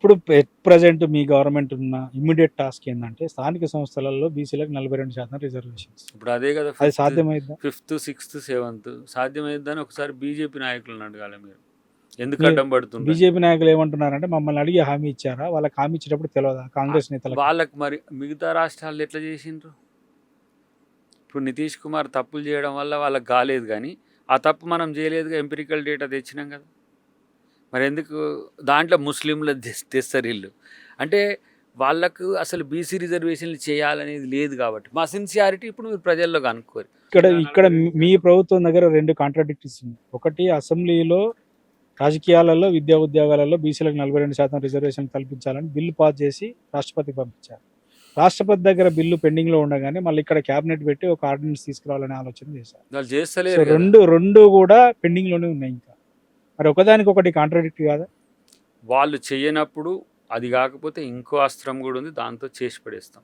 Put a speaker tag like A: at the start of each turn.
A: ఇప్పుడు ప్రెజెంట్ మీ గవర్నమెంట్ ఉన్న immediate task ఏంటంటే స్థానిక సంస్థలలో బీసీలకు 42% రిజర్వేషన్స్.
B: ఇప్పుడు అదే కదా
A: అది సాధ్యమైందా?
B: 5th 6th 7th సాధ్యమైందని ఒకసారి బీజేపీ నాయకులను అడగాలి మీరు, ఎందుకు
A: మీ
B: అడ్డం పడుతుండ్రు.
A: బీజేపీ నాయకులు ఏమంటున్నారంటే మమ్మల్ని అడిగి హామీ ఇచ్చారా? వాళ్ళకి హామీ ఇచ్చేటప్పుడు తెలియదా కాంగ్రెస్ నేతలకు?
B: వాళ్ళకి మరి మిగతా రాష్ట్రాలు ఎట్లా చేసిండ్రు? ఇప్పుడు నితీష్ కుమార్ తప్పులు చేయడం వల్ల వాళ్ళకి కాలేదు, కానీ ఆ తప్పు మనం చేయలేదుగా, ఎంపిరికల్ డేటా తెచ్చినాం కదా. మరి ఎందుకు దాంట్లో ముస్లింలు తెస్తారు ఇల్లు అంటే? వాళ్ళకు అసలు బీసీ రిజర్వేషన్లు చేయాలనేది లేదు కాబట్టి మా సిన్సియారిటీ ఇప్పుడు మీరు ప్రజల్లో కనుక్కోరు.
A: ఇక్కడ మీ ప్రభుత్వం దగ్గర 2 కాంట్రాడిక్టరీస్ ఉన్నాయి. ఒకటి అసెంబ్లీలో రాజకీయాలలో విద్యా ఉద్యోగాలలో బీసీలకు 42% రిజర్వేషన్ కల్పించాలని బిల్లు పాస్ చేసి రాష్ట్రపతికి పంపించారు. రాష్ట్రపతి దగ్గర బిల్లు పెండింగ్లో ఉండగానే మళ్ళీ ఇక్కడ క్యాబినెట్ పెట్టి ఒక ఆర్డినెన్స్ తీసుకురావాలనే ఆలోచన చేశారు.
B: వాళ్ళు
A: సో
B: చేస్తలేరు కదా.
A: రెండు కూడా పెండింగ్లోనే ఉన్నాయి. ఇంకా మరి ఒకదానికి ఒకటి కాంట్రాడిక్టరీ కాదా?
B: వాళ్ళు చెయ్యనప్పుడు అది కాకపోతే ఇంకో అస్త్రం కూడా ఉంది, దాంతో చేసి పడేస్తాం.